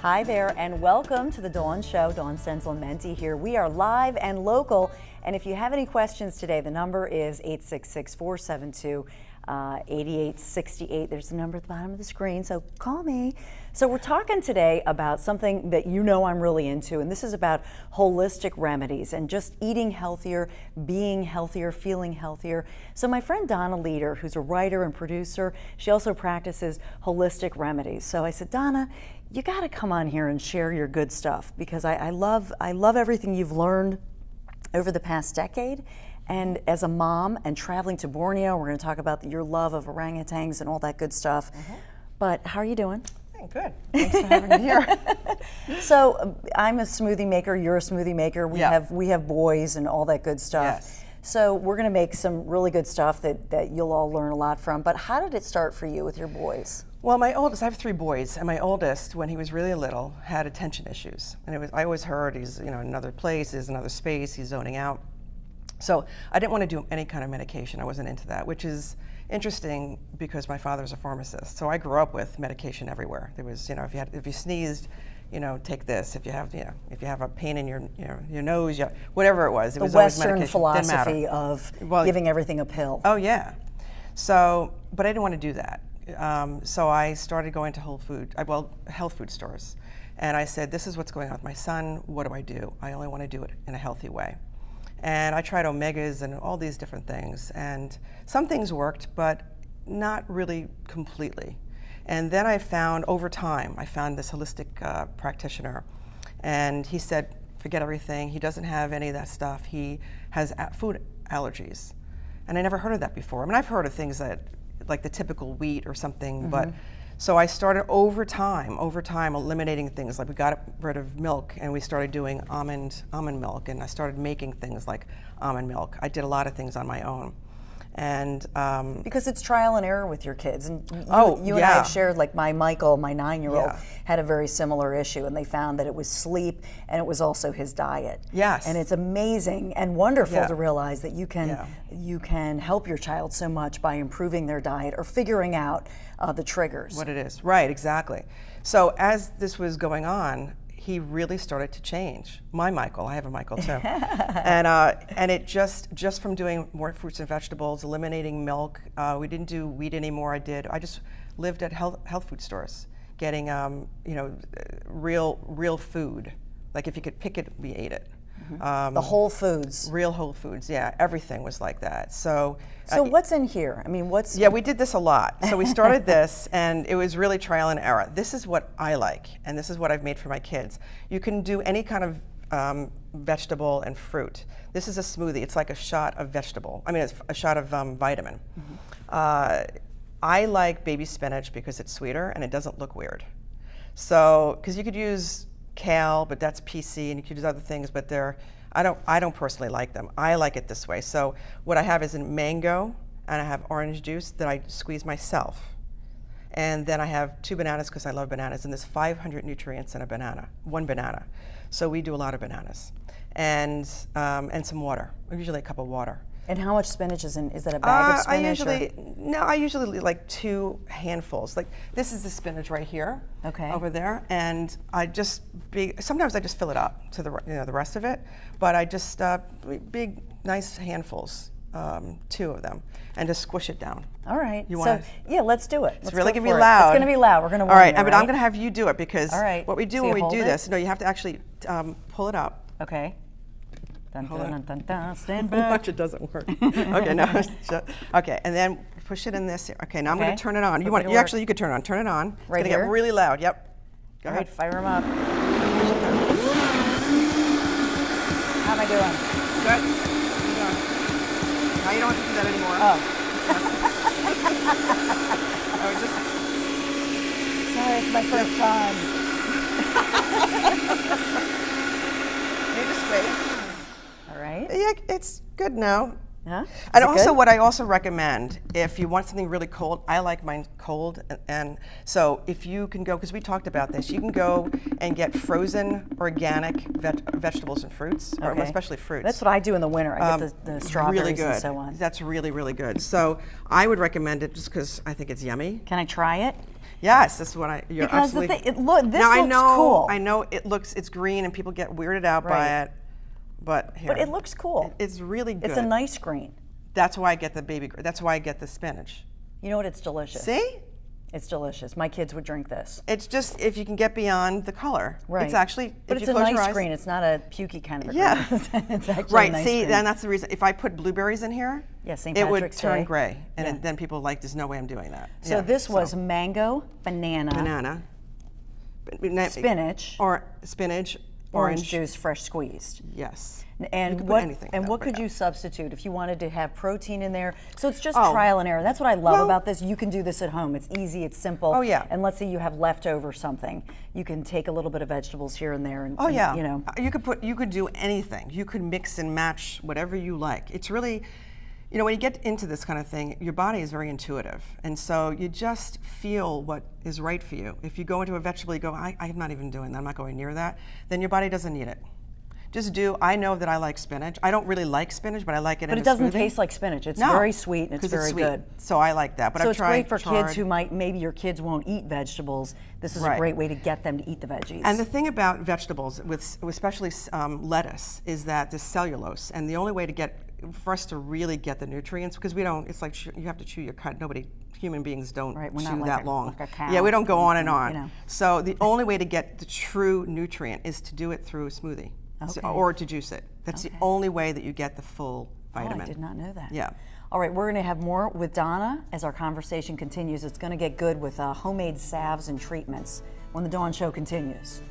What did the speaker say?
Hi there, and welcome to the Dawn Show. Dawn Stenzel and Menti here. We are live and local, and if you have any questions today, the number is 866-472-8868. There's a number at the bottom of the screen, so call me. So we're talking today about something that you know I'm really into, and this is about holistic remedies and just eating healthier, being healthier, feeling healthier. So my friend Donna Leader, who's a writer and producer, she also practices holistic remedies. So I said, Donna, you got to come on here and share your good stuff, because I love everything you've learned over the past decade. And as a mom and traveling to Borneo, we're going to talk about your love of orangutans and all that good stuff. But how are you doing? Good. Thanks for having me here. So I'm a smoothie maker. You're a smoothie maker. We have boys and all that good stuff. Yes. So we're going to make some really good stuff that you'll all learn a lot from. But how did it start for you with your boys? Well, my oldest, I have 3 boys, and my oldest, when he was really little, had attention issues. And I always heard he's in another place, he's another space, he's zoning out. So I didn't want to do any kind of medication. I wasn't into that, which is interesting because my father's a pharmacist. So I grew up with medication everywhere. There was, if you sneezed, take this. If you have, if you have a pain in your nose, whatever it was The was always Western medication. philosophy of giving everything a pill. Oh yeah. So, but I didn't want to do that. So I started going to health food stores, and I said, this is what's going on with my son. What do? I only want to do it in a healthy way. And I tried omegas and all these different things, and some things worked, but not really completely. And then over time, I found this holistic practitioner, and he said, forget everything. He doesn't have any of that stuff. He has food allergies. And I never heard of that before. I mean, I've heard of things that, like the typical wheat or something, but so I started over time eliminating things. Like we got rid of milk and we started doing almond milk, and I started making things like almond milk. I did a lot of things on my own. And because it's trial and error with your kids, and you and I have shared, like my Michael, my 9-year-old, had a very similar issue, and they found that it was sleep and it was also his diet. Yes. And it's amazing and wonderful to realize that you can help your child so much by improving their diet or figuring out the triggers. What it is, right? Exactly. So as this was going on, he really started to change. My Michael, I have a Michael too, and it just from doing more fruits and vegetables, eliminating milk. We didn't do wheat anymore. I just lived at health food stores, getting real food. Like if you could pick it, we ate it. The Whole Foods. Real Whole Foods, yeah. Everything was like that. So what's in here? I mean, what's... Yeah, we did this a lot. So we started this, and it was really trial and error. This is what I like, and this is what I've made for my kids. You can do any kind of vegetable and fruit. This is a smoothie. It's like a shot of vegetable. I mean, it's a shot of vitamin. I like baby spinach because it's sweeter and it doesn't look weird. So, because you could use kale, but that's PC, and you could use other things, but I don't personally like them. I like it this way. So what I have is a mango, and I have orange juice that I squeeze myself. And then I have 2 bananas because I love bananas, and there's 500 nutrients in one banana. So we do a lot of bananas. And some water, usually a cup of water. And how much spinach is in? Is that a bag of spinach? I usually like 2 handfuls. Like this is the spinach right here, over there, and sometimes I just fill it up to the rest of it, but I just big nice handfuls, 2 of them, and just squish it down. All right. Let's do it. It's really gonna be loud. It's gonna be loud. We're gonna. All right, but I'm gonna have you do it because what we do so when we do this, you have to actually pull it up. Okay. Dun, dun, dun, dun, stand back. Watch, it doesn't work. Okay, no. Okay, and then push it in this. Okay, now I'm going to turn it on. You could turn it on. Turn it on. It's going to get really loud. Yep. Go ahead. Fire them up. How am I doing? Good. Now you don't have to do that anymore. Sorry, it's my first time. You just wait. All right. Yeah, it's good now. Huh? And Is it also, good? what I also recommend, if you want something really cold, I like mine cold. And so if you can go, because we talked about this, you can go and get frozen organic vegetables and fruits, or Okay. especially fruits. That's what I do in the winter. I get the strawberries really good. and so on. That's really, really good. So I would recommend it just because I think it's yummy. Can I try it? Yes, this is what you're Because absolutely. this looks I know, cool. I know it's green and people get weirded out Right. by it, but here. But it looks cool. It's really good. It's a nice green. That's why I get that's why I get the spinach. You know what? It's delicious. See? It's delicious. My kids would drink this. It's just if you can get beyond the color. Right. It's actually, But if it's you a close your nice eyes. green. It's not a pukey kind of a Yeah. green. It's actually Right. a nice See, green. then that's the reason. If I put blueberries in here, Yeah, St. it would Patrick's turn Day. gray, and Yeah. then people like, there's no way I'm doing that. So Yeah, this was mango, banana, banana, spinach, or spinach, orange juice, fresh squeezed. Yes. And You can put what anything and in what that could right you substitute if you wanted to have protein in there? So it's just Oh. trial and error. That's what I love Well- about this. You can do this at home. It's easy. It's simple. Oh, yeah. And let's say you have leftover something, you can take a little bit of vegetables here and there. And, Oh yeah. you know. You could do anything. You could mix and match whatever you like. It's really, you know, when you get into this kind of thing, your body is very intuitive, and so you just feel what is right for you. If you go into a vegetable, you go, I'm not even doing that. I'm not going near that. Then your body doesn't need it. Just do. I know that I like spinach. I don't really like spinach, but I like it. But in it a doesn't smoothie. taste like spinach. It's No, very sweet and it's 'cause very sweet. good. So I like that. But So I've it's tried great for chard. kids who maybe your kids won't eat vegetables. This is a Right. great way to get them to eat the veggies. And the thing about vegetables, with especially lettuce, is that the cellulose, and the only way to for us to really get the nutrients, because we don't, it's like you have to chew your cut. Human beings don't Right, we're chew not like that a- long. like a cow Yeah, we don't go or on and on. anything, you know. So the only way to get the true nutrient is to do it through a smoothie, Okay. or to juice it. That's the only way that you get the full Oh, vitamin. I did not know that. Yeah. All right, we're going to have more with Donna as our conversation continues. It's going to get good with homemade salves and treatments when the Dawn Show continues.